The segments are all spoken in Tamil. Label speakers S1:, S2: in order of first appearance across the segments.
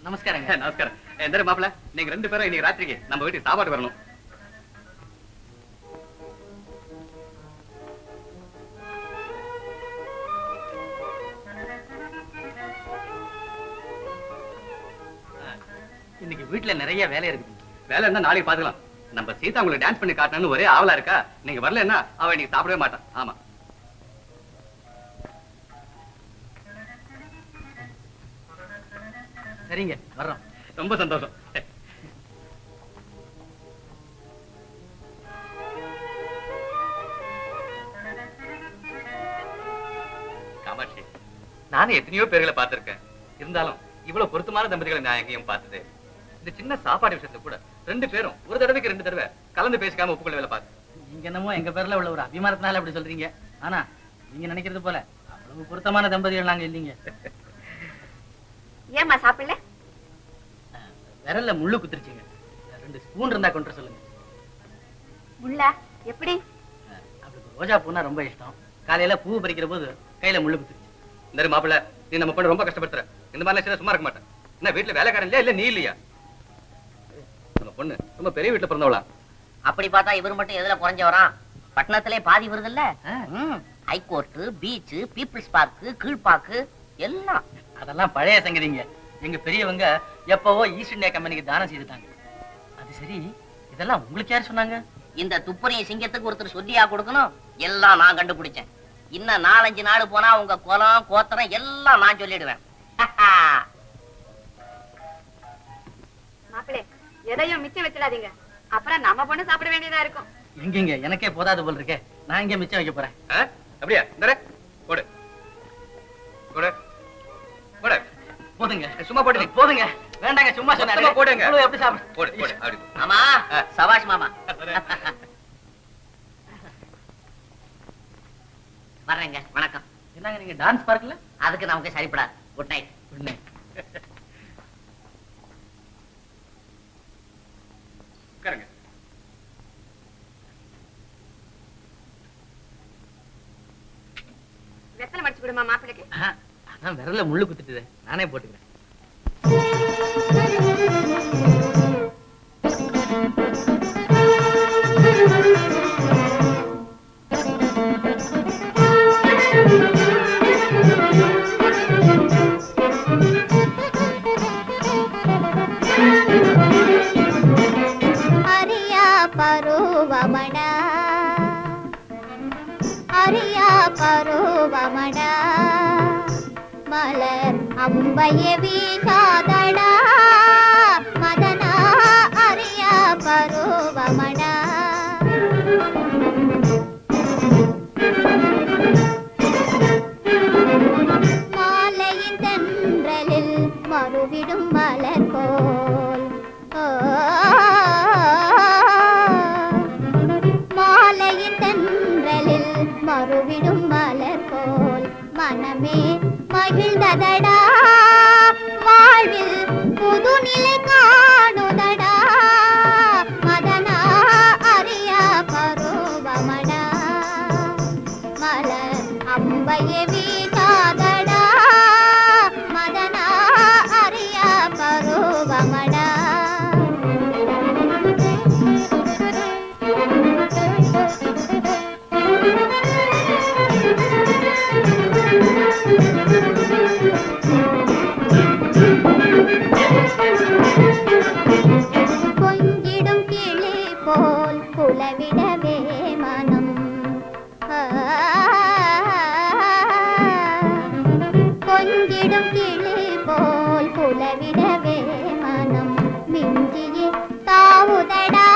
S1: நமஸ்காரங்க.
S2: நமஸ்காரம். எந்த மாப்பிள்ள, நீங்க 2 பேரும் இன்னைக்கு ராத்திரிக்கு நம்ம வீட்டுக்கு சாப்பாடு வரணும்.
S1: இன்னைக்கு வீட்டுல நிறைய வேலை இருக்கு.
S2: வேலை இருந்தா நாளைக்கு பாத்துக்கலாம். நம்ம சீதா உங்களுக்கு டான்ஸ் பண்ணி காட்டணும்னு ஒரே ஆவலா இருக்கா. நீங்க வரலன்னா அவ இன்னைக்கு சாப்பிடவே மாட்டான். ஆமா,
S1: சரிங்க, வர்றோம்.
S2: ரொம்ப சந்தோஷம். காமாட்சி, நானும் எத்தனையோ பேர்களை பார்த்திருக்கேன். இருந்தாலும் இவ்வளவு பொருத்தமான தம்பதிகளை நான் எங்கேயும் பார்த்தது. இந்த சின்ன சாப்பாடு விஷயத்துல கூட 2 பேரும் ஒரு தடவைக்கு 2 தடவை கலந்து பேசிக்காம ஒப்புக்கொள்ள வேலை பார்த்து.
S1: நீங்க என்னமோ எங்க பேர்ல உள்ள ஒரு அபிமானத்தினால அப்படி சொல்றீங்க. ஆனா நீங்க நினைக்கிறது போல அவ்வளவு பொருத்தமான தம்பதிகள் நாங்க இல்லீங்க.
S3: ஏமா சாப்பிடல?
S1: விரல்ல முள்ளு குத்துருச்சுங்க. 2 ஸ்பூன் இருந்தா கொண்டு சொல்லுங்க.
S3: முள்ளா? எப்படி?
S1: அவளுக்கு ரோஜா பூனா ரொம்ப இஷ்டம். காலையில பூ பறிக்கிற போது கையில முள்ளு குத்துருச்சு.
S2: இந்த மாப்பிள்ள, நீ நம்ம பொண்ணு ரொம்ப கஷ்டப்படுத்துற. இந்த மாதிரி சும்மா இருக்க மாட்டேன். என்ன வீட்டுல வேலைக்காரன் இல்லையா, இல்ல நீ இல்லையா? நம்ம பொண்ணு ரொம்ப பெரிய வீட்டுல பிறந்தவளா?
S4: அப்படி பார்த்தா இவர் மட்டும் எதுல குறைஞ்சவரா? பட்டணத்திலே பாதி வருது இல்ல. High Court, beach, People's Park, Kilpauk எல்லாம்.
S1: அதெல்லாம் பழைய சங்கதிங்க. எங்க பெரியவங்க எப்பவோ ஈஸ்ட் இந்தியா கம்பெனிக்கு தானம் செய்துட்டாங்க. அது சரி, இதெல்லாம் உங்களுக்கு யார் சொன்னாங்க?
S4: இந்த துப்பறிய சிங்கத்துக்கு ஒருத்தர் சொல்லியா கொடுக்கணும். எல்லாம் நான் கண்டுபிடிச்சேன். இன்னும் 4-5 நாள் போனா உங்க குலம் கோத்திரம் எல்லாம் நான் சொல்லிடுவேன்.
S3: மாப்பிளே, எதையும் மிச்சம் வச்சிடாதீங்க. அப்புறம் நம்ம பொண்ணு சாப்பிட வேண்டியதா இருக்கும்.
S1: எங்கங்க, எனக்கே போதாது போல் இருக்கே. நான் இங்க மிச்சம் வைக்க போறேன்.
S2: அப்படியா? போடு போடு போடு.
S1: போதுங்க,
S2: சும்மா போடு.
S1: போதுங்க. வேண்டாங்க, சும்மா சொன்னா
S2: போடுங்க.
S1: எப்படி சாப்பிடு?
S2: போடு போடு. அப்படி
S4: மாமா, சபாஷ் மாமா. வர்றேங்க, வணக்கம்.
S1: என்னங்க நீங்க டான்ஸ் பார்க்கல?
S4: அதுக்கு நமக்கு சரிப்படாது. Good night.
S1: Good night.
S2: உட்காருங்க.
S3: வெத்தலை மடிச்சு விடுமா மாப்பிளைக்கு?
S1: அதான் விரல்ல முள்ளு குத்துட்டுது, நானே போட்டுக்கிறேன்.
S5: பருவமடா மலர் அம்பைய வீசாதடா மதனா அரியா பருவமடா மாலையின் தென்றலில் மறுவிடும் மலர் போல் மாலையின் தென்றலில் மறுவிடும் மலர் போல் மனமே மகிழ்ந்ததடா வாழ்வில் புதுநிலை காணுதடா மதனா அரியா பருவமடா மலர் அம்பைய வீசாதடா மதனா அரியா பருவமடா கொஞ்சிடும் கிளி போல் குலவிடவே மனம் கொஞ்சிடும் கிளி போல் குலவிடவே மனம் மிஞ்சியே தாவுதடா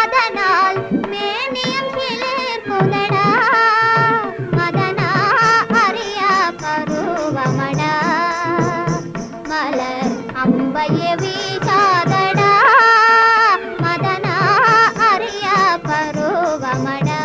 S5: அதனால் மேனியம் கிளிர்க்குதடா மதனா அரியா பருவமடா மலர் அம்பைய வீசாதடா மதனா அரியா பருவமடா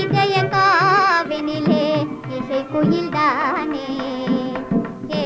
S5: இதய காவினிலே இசை குயில்தானே ஏ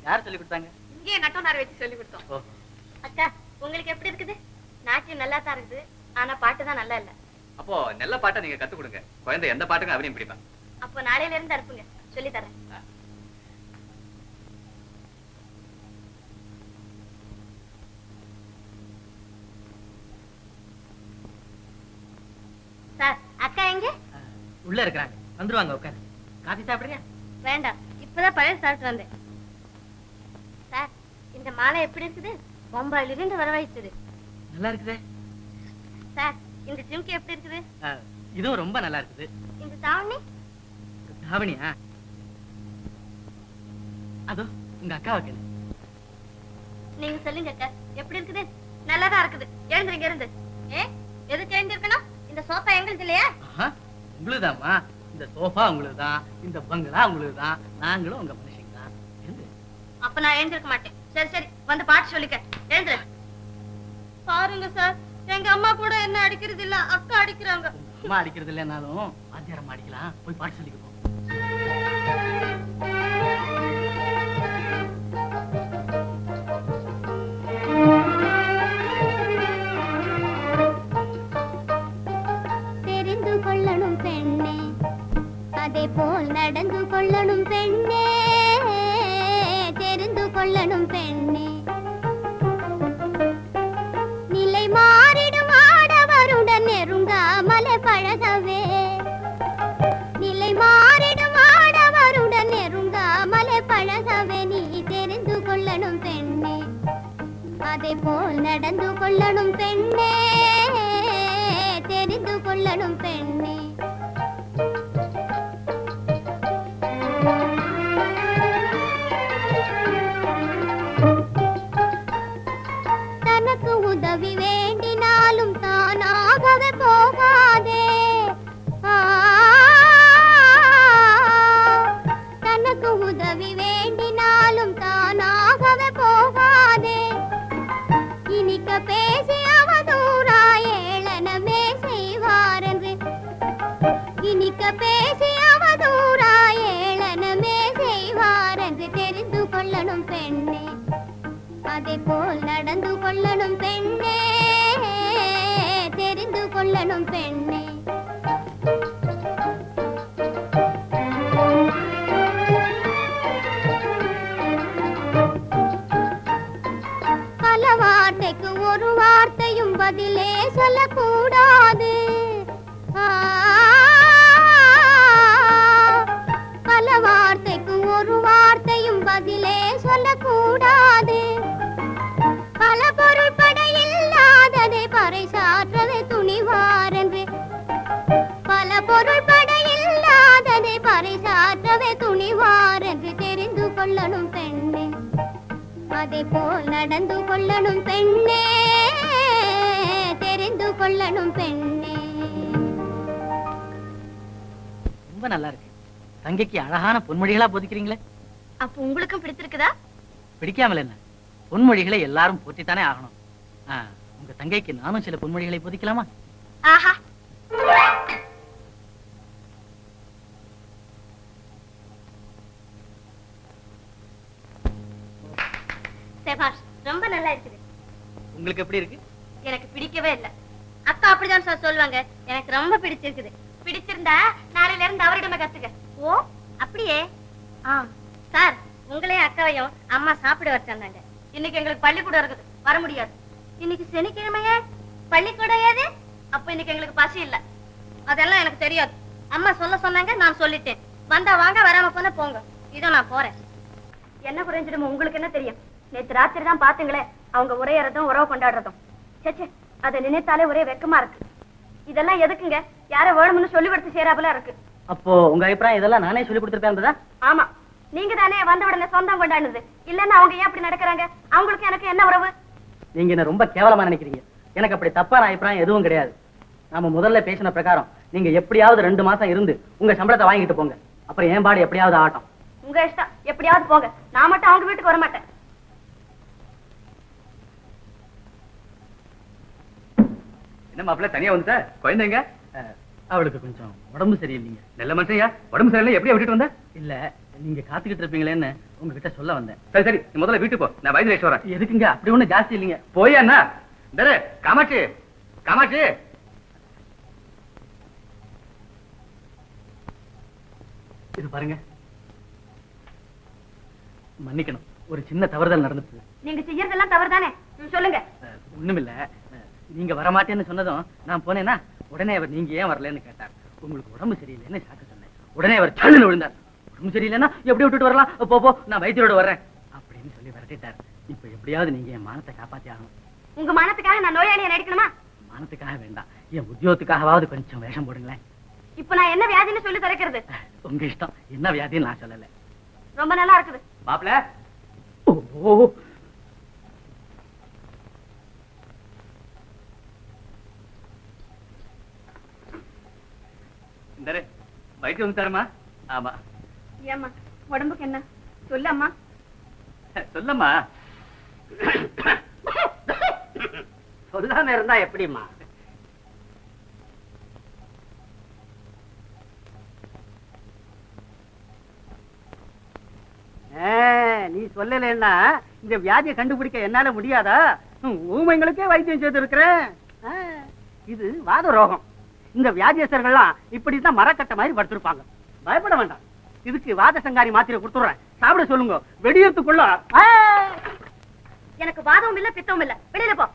S1: யார் சொல்லி கொடுத்தாங்க?
S3: இங்கேயே நட்டோனார் வச்சு சொல்லி கொடுத்தோம்.
S1: ஓ,
S3: அக்கா உங்களுக்கு எப்படி இருக்குது? நாட்டியம் நல்லா தான் இருக்குது, ஆனா பாட்டு தான் நல்லா இல்ல.
S2: அப்போ நல்ல பாட்டை நீங்க கத்து கொடுங்க. குழந்தை எந்த பாட்டுக்கும் அவனையும் பிடிப்பா.
S3: அப்போ நாளையில இருந்து அனுப்புங்க, சொல்லி தரேன். சார், அக்கா எங்க?
S1: உள்ள இருக்கிறாங்க, வந்துருவாங்க. உட்காரு. காஃபி சாப்பிடுறியா?
S3: வேண்டாம், இப்பதான் பழைய சாப்பிட்டு வந்தேன். சார், இந்த மாலை எப்படி இருக்குது? பொம்பாயில இருந்து வரவழைச்சது.
S1: நல்லா இருக்குதே.
S3: சார், இந்த ஜிம்கி எப்படி இருக்குது?
S1: இதுவும் ரொம்ப நல்லா இருக்குது.
S3: இந்த தாவணி?
S1: தாவணியா? அதோ உங்க அக்காவை கேளு.
S3: நீங்க சொல்லுங்க அக்கா, எப்படி இருக்குது? நல்லாதான் இருக்குது. எழுந்துருங்க இருந்து. எதுக்கு எழுந்திருக்கணும்? இந்த சோஃபா எங்களுக்கு இல்லையா?
S1: உங்களுதாம்மா. இந்த சோஃபா உங்களுதான், இந்த பங்களா உங்களுதான், நாங்களும் உங்க மனுஷங்க தான்.
S3: அப்ப நான் எழுந்திருக்க மாட்டேன். சரி சரி, வந்து பாட்டு சொல்லிக்க. எழுந்துரு. பாருங்க சார், எங்க அம்மா கூட என்ன அடிக்கிறது இல்ல, அக்கா அடிக்கிறாங்க.
S1: அம்மா அடிக்கிறது இல்லைன்னாலும் ஆத்தியாரம்மா அடிக்கலாம். போய் பாட்டு சொல்லிக்க போ.
S5: தெரிந்து கொள்ளணும் பெண்ணே, அதே போல் நடந்து கொள்ளணும் பெண்ணே, தெரிந்து கொள்ளணும் பெண்ணே. நிலை மாறிடும் ஆடவருடன் நெருங்காமலே பழகவே, நிலை மாறிடும் ஆடவருடன் நெருங்காமலே பழகவே. நீ தெரிந்து கொள்ளணும் பெண்ணே, அதே போல் நடந்து கொள்ளணும் பெண்ணே, தெரிந்து கொள்ளணும் பெண்ணே. தனக்கு உதவி வேண்டினாலும் தானாகவே போகாதே. தனக்கு உதவி வேண்டினாலும் தானாகவே போகாதே. இனிக்க பேசி அவதூறா ஏளனமே செய்வார் என்று, இனிக்க பேசி அவதூறா ஏளனமே செய்வார் என்று தெரிந்து கொள்ளணும் பெண்ணே, அதே போல் நடந்து கொள்ளணும் பெண்ணே, தெரிந்து கொள்ளணும் பெண்ணே. பல வார்த்தைக்கு ஒரு வார்த்தையும் பதிலே சொல்லக்கூடாது. பல வார்த்தைக்கு ஒரு வார்த்தையும் பதிலே சொல்லக்கூடாது. பல பொருள் படையில்லாததை பறைசாற்றவே துணிவார் என்று, பல பொருள் படையில்லாததை பறைசாற்றவே துணிவார் என்று தெரிந்து கொள்ளணும் பெண்ணே, அதே போல் நடந்து கொள்ளணும் பெண்ணே, தெரிந்து கொள்ளணும் பெண்ணே.
S1: ரொம்ப நல்லா இருக்கு. தங்கைக்கு அழகான பொன்மொழிகளா போதிக்கிறீங்களே.
S3: அப்ப உங்களுக்கும் பிடிச்சிருக்குதா?
S1: பிடிக்காமல் என்ன, பொன்மொழிகளை எல்லாரும் போற்றித்தானே ஆகணும். உங்க தங்கைக்கு நானும் சில பொன்மொழிகளை போதிக்கலாமா?
S3: ஆஹா, சேபாஷ், ரொம்ப நல்லா இருக்குது.
S1: உங்களுக்கு எப்படி இருக்கு?
S3: எனக்கு பிடிக்கவே இல்ல. அக்கா அப்படிதான் சார் சொல்லுவாங்க. எனக்கு ரொம்ப பிடிச்சிருக்குது. பிடிச்சிருந்தா நாளையில இருந்து அவரிடமே கத்துக்க. ஓ அப்படியே? சார், உங்களையும் அக்காவையும் அம்மா சாப்பிட வச்சிருந்தாங்க. இன்னைக்கு எங்களுக்கு பள்ளிக்கூடம் இருக்குது, வர முடியாது. இன்னைக்கு சனிக்கிழமையே பள்ளிக்கூடம் ஏது? அப்ப இன்னைக்கு எங்களுக்கு பசி இல்ல. அதெல்லாம் எனக்கு தெரியாது. அம்மா சொல்ல சொன்னாங்க, நான் சொல்லிட்டேன். வந்தா வாங்க, வராம போன போங்க. இதோ நான் போறேன். என்ன குறைஞ்சிடும் உங்களுக்கு என்ன தெரியும்? நேற்று ராத்திரி தான் பாத்துங்களே அவங்க உரையறதும் உறவு கொண்டாடுறதும். சேச்சே, அதை நினைத்தாலே ஒரே வெக்கமா இருக்கு. இதெல்லாம் எதுக்குங்க? யார வேணும்னு சொல்லி கொடுத்து சேராபலா இருக்கு.
S1: அப்போ உங்க அபிப்பிராயம் இதெல்லாம் நானே சொல்லி கொடுத்துருப்பேன்?
S3: ஆமா, நீங்க தானே வந்த உடனே சொந்தம் கொண்டாடுனது. இல்லன்னா அவங்க ஏன் அப்படி நடக்கிறாங்க? அவங்களுக்கு எனக்கு என்ன உறவு?
S1: நீங்க என்ன ரொம்ப கேவலமா நினைக்கிறீங்க. எனக்கு அப்படி தப்பான அபிப்பிராயம் எதுவும் கிடையாது. நாம முதல்ல பேசின பிரகாரம் நீங்க எப்படியாவது 2 மாசம் இருந்து உங்க சம்பளத்தை வாங்கிட்டு போங்க. அப்புறம் ஏன் பாடு எப்படியாவது ஆகட்டும்.
S3: உங்க இஷ்டம், எப்படியாவது போங்க. நான் மட்டும் அவங்க வீட்டுக்கு வர மாட்டேன்.
S2: என்ன மாப்பிள்ள தனியா வந்துட்ட? குழந்தைங்க?
S1: அவளுக்கு கொஞ்சம் உடம்பு சரியில்லைங்க.
S2: நல்ல மனுஷன்யா. உடம்பு சரியில்லை, எப்படியா விட்டுட்டு வந்த?
S1: இல்ல, நீங்க காத்துக்கிட்டு இருப்பீங்களேன்னு உங்ககிட்ட சொல்ல வந்தேன்.
S2: சரி சரி, நீ முதல்ல வீட்டுக்கு போ, நான் வைத்தியர் வரேன்.
S1: எதுக்குங்க? அப்படி ஒண்ணும் ஜாஸ்தி இல்லைங்க.
S2: போய் அண்ணா. இந்த காமாட்சி, காமாட்சி.
S1: இது பாருங்க, மன்னிக்கணும், ஒரு சின்ன தவறுதல் நடந்துச்சு.
S3: நீங்க செய்யறதெல்லாம் தவறுதானே? சொல்லுங்க.
S1: ஒண்ணுமில்ல, நீங்க வரமாட்டேன்னு சொன்னதும் நான் போனேன்னா உடனே அவர் நீங்க ஏன் வரலன்னு கேட்டார். உங்களுக்கு உடம்பு சரியில்லைன்னு சாக்க சொன்னேன். உடனே அவர் சல்லுன்னு விழுந்தார். உடம்பு சரியில்லைன்னா எப்படி விட்டுட்டு வரலாம், போ நான் வைத்தியரோட வர்றேன் அப்படின்னு சொல்லி விரட்டிட்டார். இப்ப எப்படியாவது நீங்க என் மானத்தை காப்பாத்தி ஆகணும்.
S3: உங்க மானத்துக்காக நான் நோயாளியை நடிக்கணுமா?
S1: மானத்துக்காக வேண்டாம், என் உத்தியோகத்துக்காகவாவது கொஞ்சம் வேஷம் போடுங்களேன்.
S3: இப்ப நான் என்ன வியாதின்னு சொல்லி திறக்கிறது?
S1: உங்க இஷ்டம், என்ன வியாதின்னு நான் சொல்லல.
S3: ரொம்ப நல்லா இருக்குது.
S2: மாப்பிள,
S1: ஓ,
S2: இந்த வைத்தியம் வந்து தரமா? ஆமா.
S3: ஏம்மா உடம்புக்கு என்ன சொல்லம்மா?
S2: சொல்லம்மா.
S1: சொல்லாம இருந்தா எப்படிமா? நீ சொல்லலன்னா இந்த வியாதியை கண்டுபிடிக்க என்னால முடியாதா? ஊமைங்களுக்கே வைத்தியம் செய்திருக்கிறேன். இது வாத ரோகம். இந்த வியாதியஸ்தர்கள்லாம் இப்படிதான் மரக்கட்ட மாதிரி படுத்திருப்பாங்க. பயப்பட வேண்டாம், இதுக்கு வாத சங்காரி மாத்திரை கொடுத்துறேன், சாப்பிட சொல்லுங்க. வெடியத்துக்குள்ள
S3: எனக்கு வாதமும் இல்ல பித்தமும் இல்ல, வெளியில போ.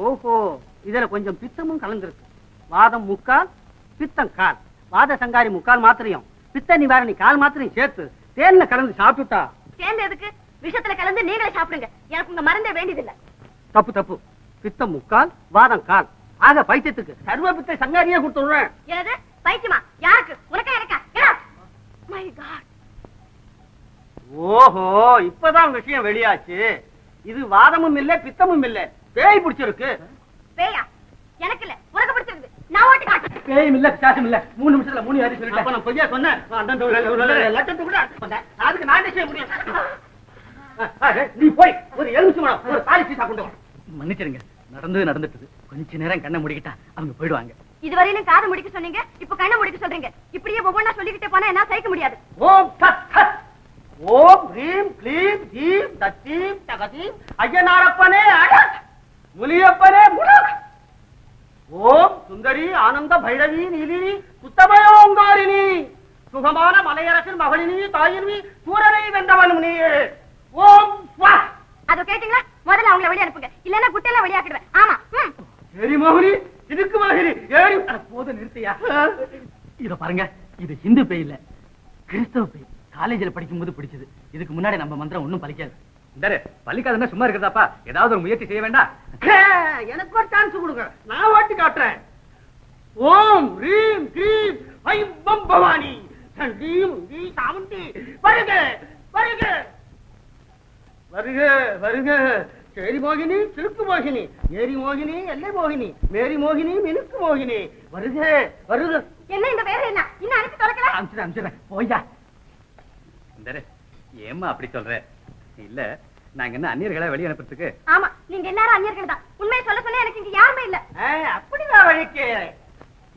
S1: ஓஹோ, இதுல கொஞ்சம் பித்தமும் கலந்துருக்கு. வாதம் முக்கால், பித்தம் கால். வாத சங்காரி முக்கால் மாத்திரையும் பித்த நிவாரணி கால் மாத்திரையும் சேர்த்து தேன்ல கலந்து சாப்பிட்டுட்டா.
S3: சேர்ந்து எதுக்கு? விஷத்துல கலந்து நீங்களே சாப்பிடுங்க, எனக்கு உங்க மருந்தே வேண்டியதில்லை.
S1: தப்பு தப்பு, பித்தம் முக்கால், வாதம் கால். ஆக பைத்தியத்துக்கு சர்வ பித்த சங்காரியே கொடுத்துடுறேன்.
S3: என்னது பைத்தியமா? யாருக்கு? உனக்கா எனக்கா? My God.
S1: ஓஹோ, இப்பதான் விஷயம் வெளியாச்சு. இது வாதமும் இல்ல பித்தமும் இல்ல, பேய் பிடிச்சிருக்கு.
S3: பேயா? எனக்கு இல்ல, உனக்கு பிடிச்சிருக்கு. நான் ஓட்டி காட்டுறேன்.
S1: பேயும் இல்ல பிசாசும் இல்ல, 3 நிமிஷத்துல 3 வாட்டி சொல்லிட்டேன். அப்ப நான் பொய்யா சொன்னேன்? லட்சத்து கூட அதுக்கு நான் என்ன செய்ய முடியும்? நீ போய் ஒரு எலுமிச்சம்பழம் ஒரு தாலி சீசா கொண்டு வா. மன்னிச்சிருங்க, நடந்துட்டு கொஞ்ச நேரம் கண்ணை முடிக்கிட்டா அவங்க போயிடுவாங்க.
S3: இதுவரையிலும் காது முடிக்க சொன்னீங்க, இப்ப கண்ணை முடிக்க சொல்றீங்க. இப்படியே ஒவ்வொன்னா சொல்லிக்கிட்டே போனா என்ன சகிக்க முடியாது.
S1: ஓம் சத் சத், ஓம் ஹ்ரீம் க்ளீம் தீம் தத்தீம் தகதீம், ஐயனாரப்பனே அடக், முனியப்பனே முடக். ஓம் சுந்தரி ஆனந்த பைரவி நீலினி சுத்தமயோங்காரினி, சுகமான மலையரசின் மகளினி தாயினி, சூரனை வென்றவனும் நீயே. ஓம் ஸ்வா.
S3: அதோ கேட்டீங்களா? முதல்ல அவங்கள வெளிய அனுப்புங்க, இல்லன்னா குட்டையில வெளியாக்கிடுவேன். ஆமா.
S1: சரி மோகினி, இதுக்கு மோகினி ஏறி போது நிறுத்தியா. இத பாருங்க, இது ஹிந்து பேய் இல்ல, கிறிஸ்தவ பேய். காலேஜில் படிக்கும்போது பிடிச்சது. இதுக்கு முன்னாடி நம்ம மந்திரம் ஒண்ணும் பலிக்காது.
S2: இந்த பள்ளிக்காதன்னா சும்மா இருக்கிறதாப்பா, ஏதாவது ஒரு முயற்சி செய்ய வேண்டாம்?
S1: எனக்கு ஒரு சான்ஸ் கொடுங்க, நான் ஓட்டி காட்டுறேன். ஓம் ரீம் கிரீம் ஐம் பம் பவானி சண்டீம் தி சாமுண்டி, வருக வருக வருக வருக. சேரி மோகினி, சிலுக்கு மோகினி, ஏரி மோகினி, எல்லை மோகினி, மேரி மோகினி, மினுக்கு மோகினி, வருக வருக.
S3: என்ன இந்த வேலை என்ன? இன்னும் அனுப்பி தொலைக்கல.
S1: அனுப்பிச்சுறேன் போய்யா.
S2: இந்த ஏம்மா அப்படி சொல்ற? இல்ல, நாங்க என்ன அந்நியர்களை வெளியே அனுப்புறதுக்கு?
S3: ஆமா, நீங்க எல்லாரும் அந்நியர்கள் தான். உண்மையை சொல்ல சொல்ல எனக்கு இங்க யாருமே இல்ல.
S1: அப்படிதான் வழிக்கு.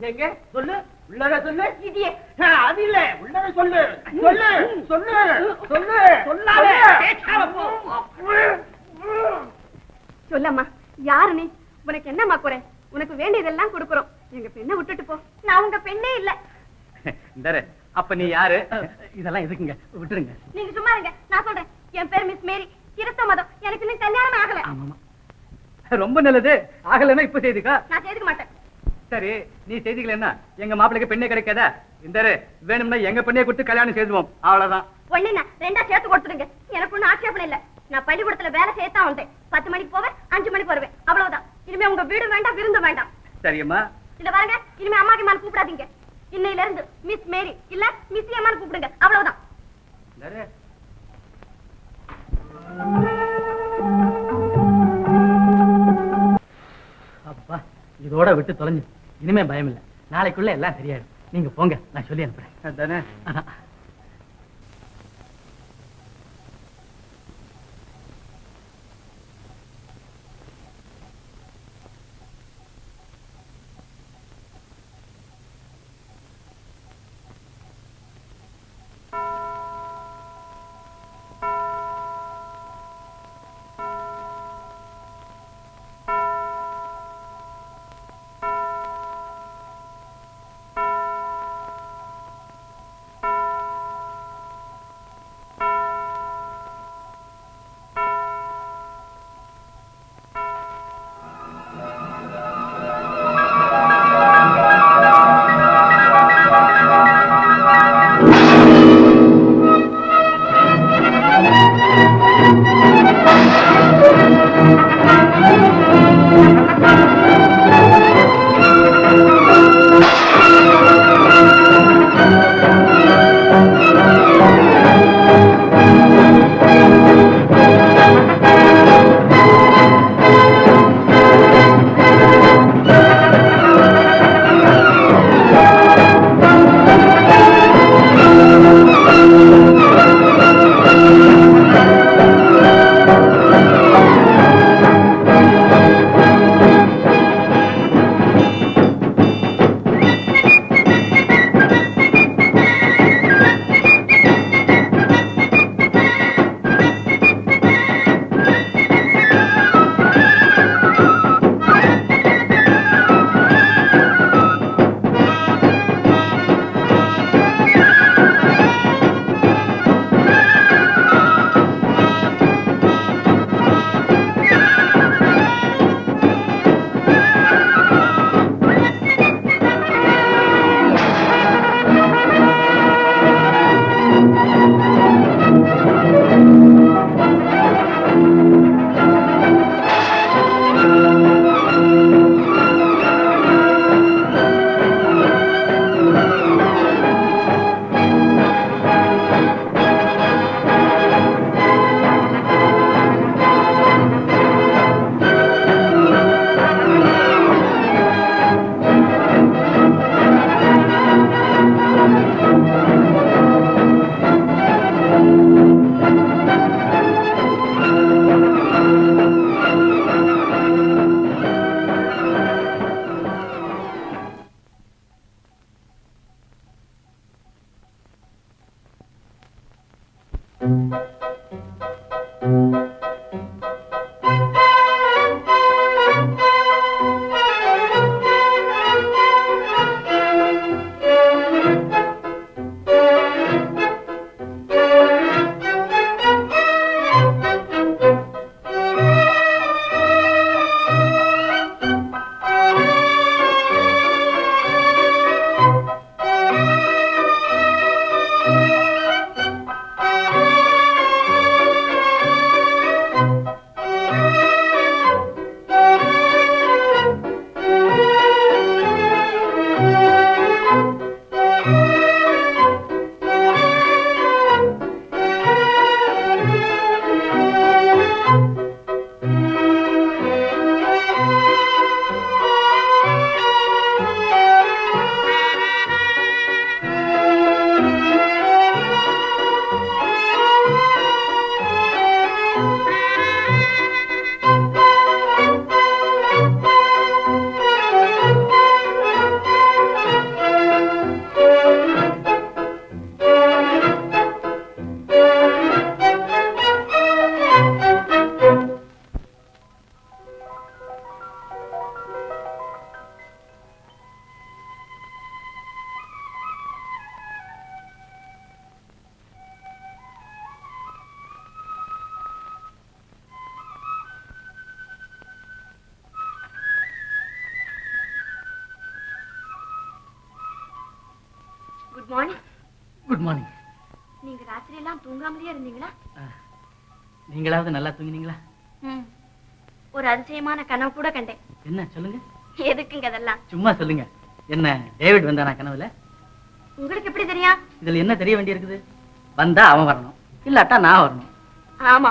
S1: எங்க சொல்லு, உள்ளத சொல்லு.
S3: இடியே.
S1: அது இல்ல, உள்ளத சொல்லு சொல்லு சொல்லு சொல்லு. சொல்லாதே.
S3: சொல்லம்மா, யாரு நீ? உனக்கு என்னம்மா குறை? உனக்கு வேண்டியதெல்லாம் கொடுக்குறோம். எங்க பெண்ணை விட்டுட்டு போ. நான் உங்க பெண்ணே இல்ல.
S2: இந்த அப்ப நீ யாரு?
S1: இதெல்லாம் எதுக்குங்க, விட்டுருங்க.
S3: நீங்க சும்மா இருங்க, நான் சொல்றேன். என் பேர் மிஸ் மேரி, கிறிஸ்தவ மதம். எனக்கு இன்னும் கல்யாணம் ஆகல.
S1: ஆமாமா,
S2: ரொம்ப நல்லது. ஆகலன்னா இப்ப செய்துக்கா.
S3: நான் செய்துக்க மாட்டேன்.
S2: சரி, நீ செய்திக்கலன்னா எங்க மாப்பிளைக்கு பெண்ணே கிடைக்காதா? இந்த வேணும்னா எங்க பெண்ணே கொடுத்து கல்யாணம் செய்துவோம், அவ்வளவுதான்.
S3: ஒண்ணு ரெண்டா சேர்த்து கொடுத்துடுங்க. எனக்கு ஒண்ணும் ஆட்சேபம் இல்ல. நான் பள்ளிக்கூடத்துல வேலை செய்யத்தான் வந்தேன். 10 மணிக்கு போவேன், 5 மணிக்கு வருவேன், அவ்வளவுதான். இனிமே உங்க வீடு வேண்டாம், விருந்து வேண்டாம்.
S2: சரியம்மா.
S3: இல்ல பாருங்க, இனிமே அம்மாக்கு மேல கூப்பிடாதீங்க. இன்னையில இருந்து மிஸ் மேரி இல்ல மிஸ் அம்மான்னு கூப்பிடுங்க, அவ்வளவுதான்.
S1: அப்பா, இதோட விட்டு தொலைஞ்சு. இனிமே பயம் இல்ல, நாளைக்குள்ள எல்லாம் சரியாயிடும். நீங்க போங்க, நான் சொல்லி அனுப்புறேன்.
S2: தானே?
S3: மார்னிங்.
S6: Good morning.
S3: நீங்க ராத்திரி எல்லாம் தூங்காமலேயே இருந்தீங்களா?
S6: நீங்களாவது நல்லா தூங்கினீங்களா?
S3: ஒரு அதிசயமான கனவு கூட கண்டேன்.
S6: என்ன சொல்லுங்க?
S3: எதுக்குங்க அதெல்லாம்?
S6: சும்மா சொல்லுங்க. என்ன டேவிட் வந்தானா கனவுல?
S3: உங்களுக்கு எப்படி தெரியும்?
S6: இதுல என்ன தெரிய வேண்டி இருக்குது? வந்தா அவன் வரணும், இல்லாட்டா நான் வரணும்.
S3: ஆமா,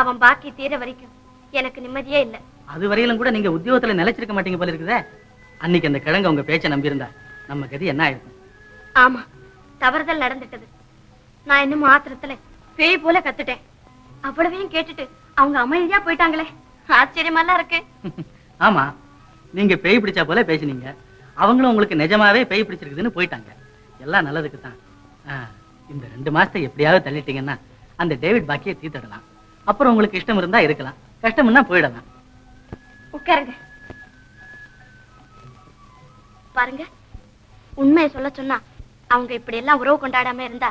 S3: அவன் பாக்கி தீர வரைக்கும் எனக்கு நிம்மதியே இல்ல.
S6: அது வரையிலும் கூட நீங்க உத்தியோகத்துல நிலைச்சிருக்க மாட்டீங்க போல இருக்குதே. அன்னைக்கு அந்த கிழங்கு உங்க பேச்சை நம்பி இருந்தா நம்ம கதி என்ன ஆயிருக்கும்?
S3: ஆமா, தவறுதல் நடந்துட்டது. நான் இன்னும் ஆத்திரத்துல பேய் போல கத்துட்டேன். அவ்வளவையும் கேட்டுட்டு அவங்க அமைதியா போயிட்டாங்களே, ஆச்சரியமாலாம் இருக்கு.
S6: ஆமா, நீங்க பேய் பிடிச்சா போல பேசினீங்க, அவங்களும் உங்களுக்கு நிஜமாவே பேய் பிடிச்சிருக்குதுன்னு போயிட்டாங்க. எல்லாம் நல்லதுக்கு தான். இந்த 2 மாசத்தை எப்படியாவது தள்ளிட்டீங்கன்னா அந்த டேவிட் பாக்கியை தீர்த்திடலாம். அப்புறம் உங்களுக்கு இஷ்டம் இருந்தா இருக்கலாம், கஷ்டம்னா போயிடலாம்.
S3: உட்காருங்க. பாருங்க, உண்மையை சொல்ல சொன்னா அவங்க இப்படி எல்லாம் உறவு கொண்டாடாம இருந்தா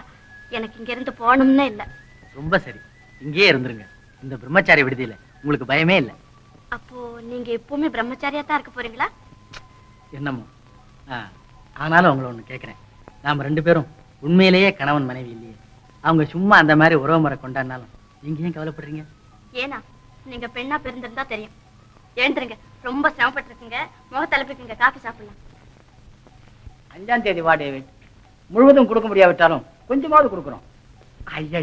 S3: எனக்கு இங்க இருந்து போகணும்னு இல்ல.
S6: ரொம்ப சரி, இங்கேயே இருந்துருங்க. இந்த பிரம்மச்சாரி விடுதியில உங்களுக்கு பயமே இல்லை.
S3: அப்போ நீங்க எப்பவுமே பிரம்மச்சாரியா தான் இருக்க போறீங்களா?
S6: என்னமோ. ஆனாலும் உங்களை ஒண்ணு கேட்கிறேன். நாம 2 பேரும் உண்மையிலேயே கணவன் மனைவி இல்லையே. அவங்க சும்மா அந்த மாதிரி உறவு முறை கொண்டாடினாலும் நீங்க ஏன் கவலைப்படுறீங்க?
S3: ஏன்னா நீங்க பெண்ணா பிறந்திருந்தா தெரியும். எழுந்துருங்க, ரொம்ப சிரமப்பட்டு இருக்குங்க. முகத்தலைப்புக்குங்க, காஃபி சாப்பிடலாம்.
S7: 5ஆம் தேதி வா டேவிட். முழுவதும் கொடுக்க முடியாவிட்டாலும் கொஞ்சமாவது கொடுக்குறோம். ஐயா,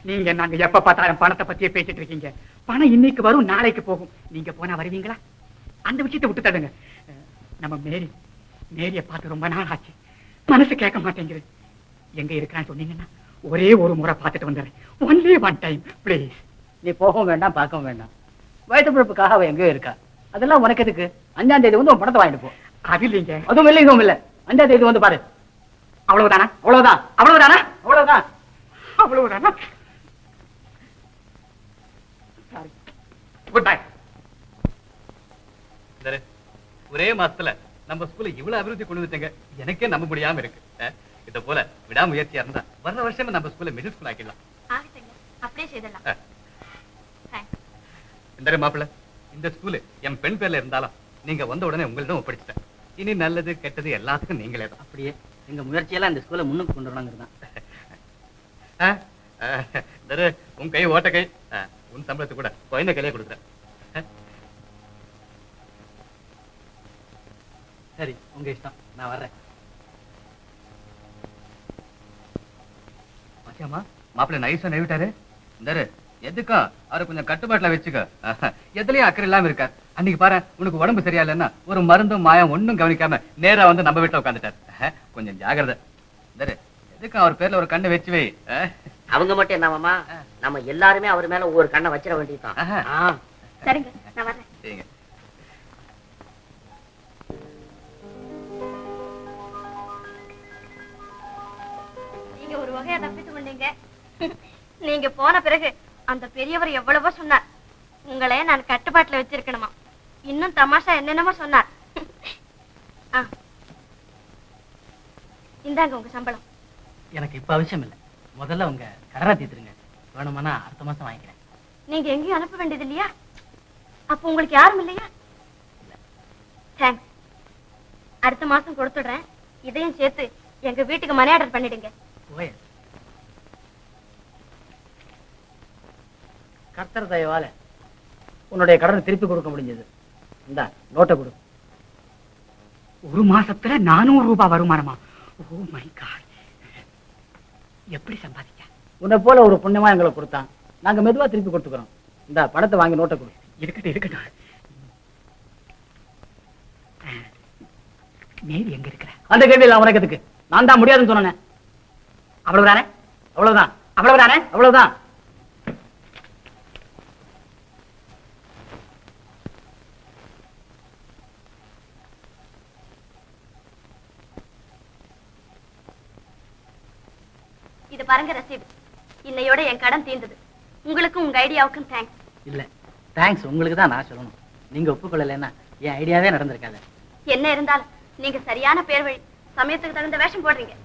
S7: நீங்க நாங்க எப்ப பார்த்தாலும் பணத்தை பத்தியே பேசிட்டு இருக்கீங்க. பணம் இன்னைக்கு வரும், நாளைக்கு போகும். நீங்க போனா வருவீங்களா? அந்த விஷயத்தை விட்டு தடுங்க. நம்ம மேரிய பார்த்து ரொம்ப நாள் ஆச்சு, மனசு கேட்க மாட்டேங்குது. எங்க இருக்கிறான்னு சொன்னீங்கன்னா ஒரே ஒரு முறை பார்த்துட்டு வந்துடுறேன். Only one time please.
S6: நீ போகவும் வேண்டாம், பார்க்கவும் வேண்டாம். வயிற்று பிழப்புக்காக அவ எங்கேயோ இருக்கா. அதெல்லாம் உனக்கு எதுக்கு? 5ஆம் தேதி வந்து உன் பணத்தை வாங்கிட்டு போ.
S7: அது இல்லைங்க.
S6: அதுவும் இல்லை, இதுவும் இல்லை. 5ஆம் தேதி வந்து பாரு.
S7: அவ்வளவுதானா?
S2: Good bye. ஒரே மாசத்துல நம்ம ஸ்கூல்ல இவ்வளவு அபிவிருத்தி கொண்டு வந்துட்டேங்க, எனக்கே நம்ப முடியாம இருக்கு. இத போல விடாமுயற்சியா இருந்தா வர்ற வருஷமே நம்ம ஸ்கூல்ல மிடில் ஸ்கூல் ஆக்கிடலாம்.
S3: அப்படியே செய்தலாம்.
S2: இந்த மாப்பிள்ள, இந்த ஸ்கூலு என் பெண் பேர்ல இருந்தாலும் நீங்க வந்த உடனே உங்கள்தான் ஒப்படைச்சிட்டேன். இனி நல்லது கெட்டது எல்லாத்துக்கும் நீங்களே தான்.
S6: அப்படியே எங்க முயற்சியெல்லாம் இந்த ஸ்கூலை முன்னுக்கு கொண்டு வரணுங்கிறது தான்.
S2: உன் கை ஓட்ட கை. உன் சம்பளத்தை கூட குழந்தை கையிலே கொடுக்குறேன்.
S6: சரி, உங்க இஷ்டம், நான் வர்றேன்.
S2: மாப்பிள்ள நைஸா நெவிட்டாரு. இந்த எதுக்கும் அவரை கொஞ்சம் கட்டுப்பாட்டுல வச்சுக்க. எதுலயும் அக்கறை இல்லாம இருக்கார். அன்னைக்கு பாரு, உனக்கு உடம்பு சரியா இல்லைன்னா ஒரு மருந்தும் மாயம் ஒண்ணும் கவனிக்காம நேரா வந்து நம்ம வீட்டுல உட்காந்துட்டார். கொஞ்சம் ஜாகிரதை. இந்த எதுக்கும் அவர் பேர்ல ஒரு கண்ணை வச்சு வை.
S4: அவங்க மட்டும் என்னவாமா, நம்ம எல்லாருமே அவர் மேல ஒவ்வொரு கண்ணை வச்சிட வேண்டியதுதான்.
S3: சரிங்க, நான் வர்றேன்.
S2: சரிங்க.
S3: நீங்க ஒரு வகையா தப்பித்து கொண்டீங்க. நீங்க போன பிறகு அந்த பெரியவர் எவ்வளவோ சொன்னார். உங்களை நான் கட்டுப்பாட்டுல வச்சிருக்கணுமா, இன்னும் தமாஷா என்னென்னமோ சொன்னார். இந்தாங்க உங்க சம்பளம்.
S6: எனக்கு இப்ப அவசியம் இல்லை. முதல்ல உங்க கடனை தீர்த்துருங்க. வேணுமானா அடுத்த மாசம் வாங்கிக்கிறேன்.
S3: நீங்க எங்கேயும் அனுப்ப வேண்டியது இல்லையா? அப்ப உங்களுக்கு யாரும் இல்லையா? தேங்க்ஸ். அடுத்த மாசம் கொடுத்துடுறேன். இதையும் சேர்த்து எங்க வீட்டுக்கு மணி ஆர்டர் பண்ணிடுங்க.
S7: கர்த்தர் தயவால உன்னுடைய கடனை திருப்பி கொடுக்க முடிஞ்சது. இந்த நோட்டை கொடு. ஒரு மாசத்துல 400 ரூபாய் வருமானமா? ஓ மை காட், எப்படி சம்பாதிக்க? உன்னை போல ஒரு புண்ணியமா எங்களை கொடுத்தான். நாங்க மெதுவா திருப்பி கொடுத்துக்கிறோம். இந்த பணத்தை வாங்கி நோட்டை கொடு. இருக்கட்டும். மேரி எங்க இருக்கிற? அந்த கேள்வியில் உனக்கு எதுக்கு? நான் தான் முடியாதுன்னு சொன்னேன். அவ்வளவுதானே.
S3: இது பாருங்க ரசீது. இன்னையோட என் கடன் தீர்ந்தது. உங்களுக்கும் உங்க ஐடியாவுக்கும் தேங்க்ஸ்.
S6: இல்ல, தேங்க்ஸ் உங்களுக்கு தான் நான் சொல்லணும். நீங்க ஒப்புக்கொள்ளலைன்னா என் ஐடியாவே நடந்திருக்காது.
S3: என்ன இருந்தாலும் நீங்க சரியான பேர் வழி, சமயத்துக்கு தகுந்த வேஷம் போடுறீங்க.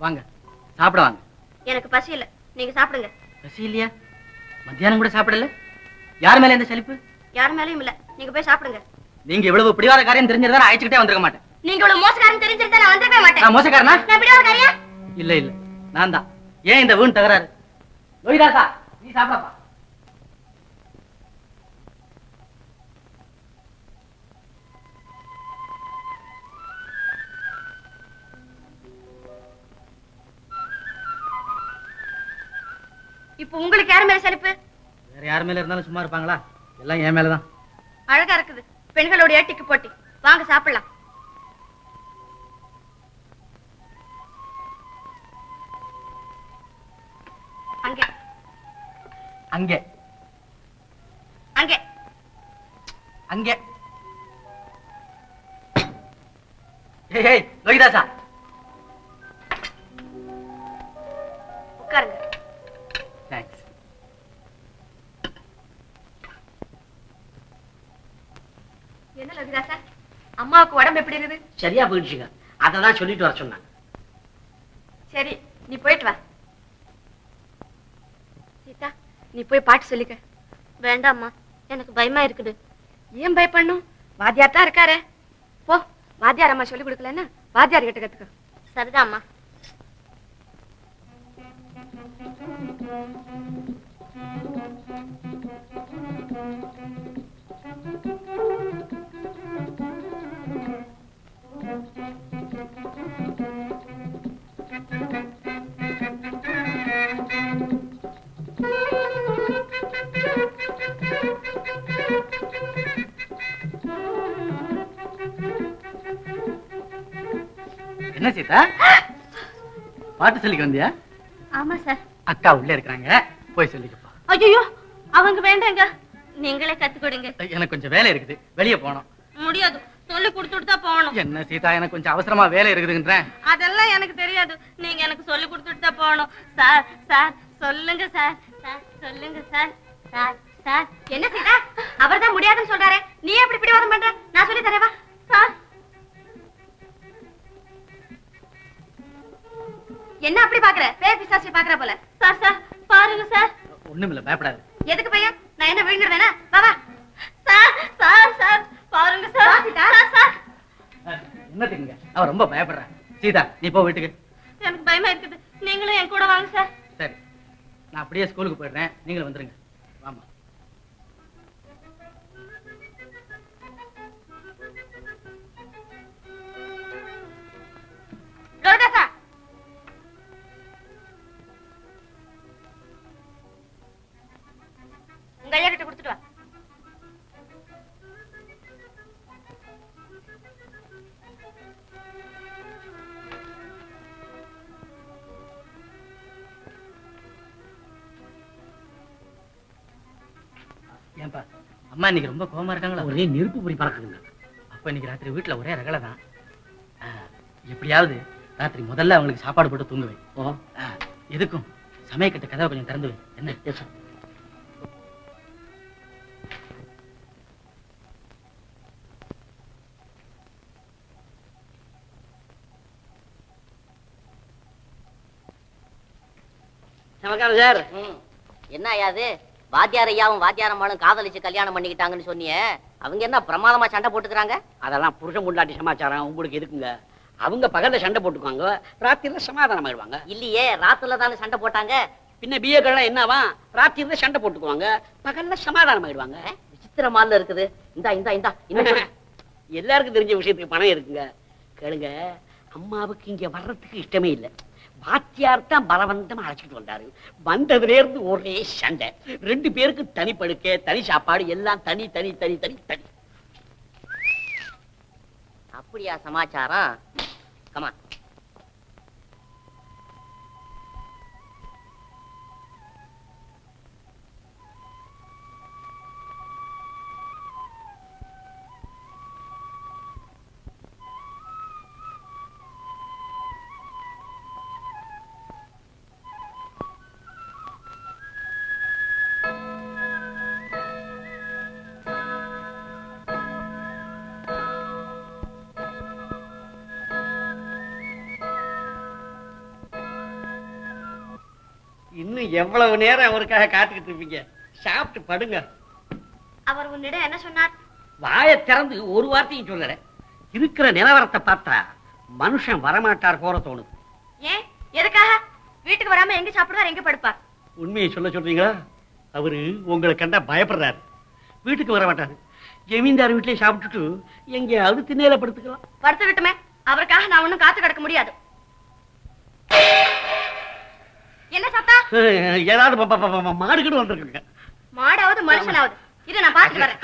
S6: வாங்க சாப்பிட வாங்க.
S3: எனக்கு பசி இல்ல, நீங்க சாப்பிடுங்க.
S6: பசி இல்லையா? மத்தியானம் கூட சாப்பிடல? யார் மேல எந்த சலிப்பு?
S3: யார் மேலயும் இல்ல, நீங்க போய் சாப்பிடுங்க.
S6: நீங்க இவ்வளவு பிடிவாத காரியம் தெரிஞ்சிருந்தா அழைச்சுக்கிட்டே வந்திருக்க மாட்டேன்.
S3: நீங்க இவ்வளவு மோசக்காரன் தெரிஞ்சிருந்தா நான் வந்திருக்கவே மாட்டேன்.
S6: நான் மோசக்காரனா?
S3: நான் பிடிவாதக்காரியா?
S6: இல்ல இல்ல, நான் தான். ஏன் இந்த வீண் தகராறு? லோகிதாசா, நீ சாப்பிடப்பா.
S3: இப்ப உங்களுக்கு யார் மேல சலிப்பு?
S6: வேற யார் மேல இருந்தாலும் சும்மா இருப்பாங்களா? எல்லாம் என் மேலதான்.
S3: அழகா இருக்குது பெண்களோட ஏட்டிக்கு போட்டி. வாங்க சாப்பிடலாம். அங்கே
S6: அங்கே
S3: அங்கே
S6: அங்கே. ஏய் ஏய் லோகிதாசா,
S3: உட்காருங்க.
S6: தேங்க்ஸ்.
S3: என்ன லோகிதாசா, அம்மாவுக்கு உடம்பு எப்படி இருக்குது?
S8: சரியா போயிடுச்சுங்க. அததான் சொல்லிட்டு வர சொன்னாங்க.
S3: சரி, நீ போயிட்டு வா. சீதா, நீ போய் பாட்டு சொல்லிக்க. வேண்டாம்மா, எனக்கு பயமா இருக்குது. ஏன் பயப்படணும்? வாத்தியார் தான் இருக்காரே. போ, வாத்தியார் அம்மா சொல்லி கொடுக்கலன்னா வாத்தியார் கிட்ட கத்துக்க. சரிதான் அம்மா.
S6: என்ன சீதா, பாட்டு சொல்லிக்க வந்தியா?
S3: ஆமா சார்.
S6: அக்கா உள்ள இருக்காங்க, போய் சொல்லிக்கப்பா.
S3: ஐயோ, அவங்க வேண்டாங்க, நீங்களே கத்து கொடுங்க.
S6: எனக்கு கொஞ்சம் வேலை இருக்குது, வெளியே போனோம்.
S3: முடியாது, சொல்லி கொடுத்துட்டு தான் போகணும்.
S6: என்ன சீதா, எனக்கு கொஞ்சம் அவசரமா வேலை இருக்குதுன்றேன்.
S3: அதெல்லாம் எனக்கு தெரியாது, நீங்க எனக்கு சொல்லி கொடுத்துட்டு தான் போகணும். சார் சார் சொல்லுங்க சார். சார் சொல்லுங்க சார். Sir sir. என்ன சீதா, அவர் தான் முடியாதுன்னு சொல்றாரு, நீ எப்படி பிடிவாதம் பண்ற? நான் சொல்லி தரேவா? சார் என்ன அப்படி பாக்குற? பேர் பிசாசி பாக்குற போல. சார் சார் பாருங்க சார்.
S6: ஒண்ணுமில்ல, பயப்படாது.
S3: எதுக்கு பையன்? நான் என்ன விழுந்துடுவேனா? வா வா. சார் சார் சார் பாருங்க சார். சார் சார்
S6: என்ன தெரியுங்க, அவ ரொம்ப பயப்படுறேன். சீதா, நீ போ வீட்டுக்கு.
S3: எனக்கு பயமா இருக்குது, நீங்களும் என் கூட வாங்க சார்.
S6: சரி, நான் அப்படியே ஸ்கூலுக்கு போயிடுறேன், நீங்களும் வந்துருங்க. வாமா.
S3: லோகிதாசா, உங்க ஐயா கிட்ட கொடுத்துட்டு வா.
S6: ஏன்பா, அம்மா இன்னைக்கு ரொம்ப கோவமா இருக்காங்களா?
S8: ஒரே நெருப்பு பொறி பறக்குதுங்க.
S6: அப்ப இன்னைக்கு ராத்திரி வீட்டுல ஒரே ரகலை தான். எப்படியாவது ராத்திரி முதல்ல அவங்களுக்கு சாப்பாடு போட்டு தூங்குவேன்.
S8: ஓ,
S6: எதுக்கும் சமயக்கட்டு கதவை கொஞ்சம் திறந்து வை. என்ன?
S8: நமஸ்காரம் சார்.
S4: என்ன ஐயாது, வாத்தியார் ஐயாவும் வாத்தியாரம்மாளும் காதலிச்சு கல்யாணம் பண்ணிக்கிட்டாங்கன்னு சொன்னியே, அவங்க என்ன பிரமாதமா சண்டை போட்டுக்கிறாங்க?
S8: அதெல்லாம் புருஷன் முண்டாட்டி சமாச்சாரம், உங்களுக்கு எதுக்குங்க? அவங்க பகல்ல சண்டை போட்டுக்குவாங்க, ராத்திரில சமாதானம் ஆயிடுவாங்க.
S4: இல்லையே, ராத்துல தானே சண்டை போட்டாங்க.
S8: பின்ன பிஏக்கள்லாம் என்னவா, ராத்திரில சண்டை போட்டுக்குவாங்க, பகல்ல சமாதானம் ஆயிடுவாங்க.
S4: விசித்திரமால இருக்குது. இந்தா இந்தா இந்தா இன்னும்
S8: எல்லாருக்கும் தெரிஞ்ச விஷயத்துக்கு பணம் இருக்குங்க. கேளுங்க, அம்மாவுக்கு இங்க வர்றதுக்கு இஷ்டமே இல்லை. வாத்தியார் தான் பலவந்தமா அழைச்சிட்டு வந்தாரு. வந்ததுல இருந்து ஒரே சண்டை. 2 பேருக்கு தனி படுக்கை, தனி சாப்பாடு, எல்லாம் தனி தனி தனி தனி தனி.
S4: அப்படியா சமாச்சாரம்? கமான்.
S8: இன்னும் எவ்வளவு நேரம் அவருக்காக காத்துக்கிட்டு இருப்பீங்க? சாப்பிட்டு படுங்க.
S3: அவர் உன்னிடம் என்ன சொன்னார்?
S8: வாயை திறந்து ஒரு வார்த்தையும் சொல்லல. இருக்கிற நிலவரத்தை பார்த்தா மனுஷன் வரமாட்டார் போற தோணுது.
S3: ஏன், எதுக்காக? வீட்டுக்கு வராம எங்க சாப்பிடுவார், எங்க படுப்பார்?
S8: உண்மையை சொல்றீங்களா? அவரு உங்களை கண்டா பயப்படுறாரு. வீட்டுக்கு வர மாட்டாரு. ஜமீன்தார் வீட்லயே சாப்பிட்டுட்டு எங்கேயாவது திண்ணையில படுத்துக்கலாம்.
S3: படுத்து விட்டுமே, அவருக்காக நான் ஒண்ணும் காத்து கிடக்க முடியாது. என்ன சத்தா?
S8: ஏதாவது மாடுகிட்டு வந்திருக்குங்க.
S3: மாடாவது மனுஷனாவது, இதை நான் பார்த்துட்டு வரேன்.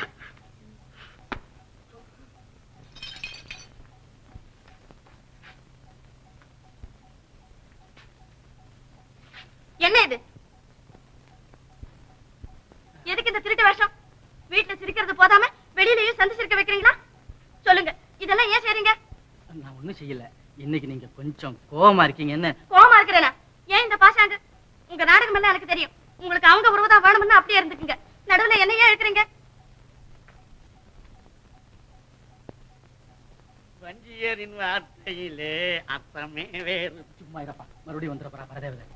S3: என்ன இது? எதுக்கு இந்த திருட்டு வருஷம்? வீட்டுல சிரிக்கிறது போதாம வெளியிலயும் சந்தி சிரிக்க வைக்கிறீங்களா? சொல்லுங்க, இதெல்லாம் ஏன் செய்றீங்க?
S6: நான் ஒண்ணும் செய்யல. இன்னைக்கு நீங்க கொஞ்சம் கோவமா இருக்கீங்க. என்ன
S3: கோவமா இருக்கிறேனா? ஏன் இந்த பாசாங்க? உங்க நாடகம் எல்லாம் எனக்கு தெரியும். உங்களுக்கு அவங்க உறவுதான் வேணும்னா அப்படியே இருந்துக்குங்க. நடுவுல என்ன ஏன் இருக்கிறீங்க?
S8: வஞ்சியரின் வார்த்தையிலே அர்த்தமே வேறு.
S6: சும்மா இருப்பா, மறுபடியும் வந்துடுறா பரதேவதை.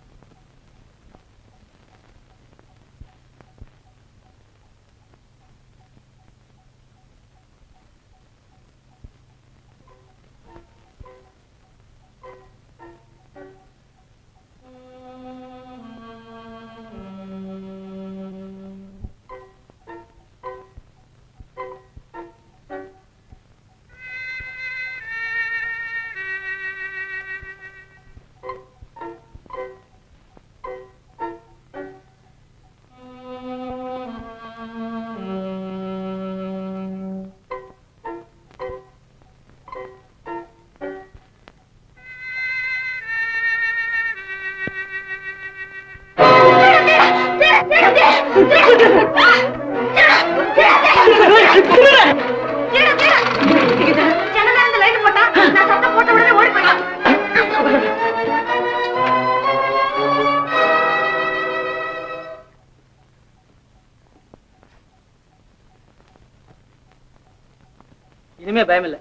S6: இனிமே பயம் இல்ல.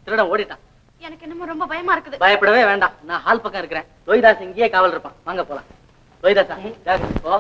S6: திருடன் ஓடிட்டான்.
S3: எனக்கு என்னமோ ரொம்ப பயமா இருக்குது.
S6: பயப்படவே வேண்டாம், நான் ஹால் பக்கம் இருக்கிறேன். ரோஹிதாஸ் இங்கேயே காவல் இருப்பான். வாங்க போலாம். ரோஹிதாஸ் போ.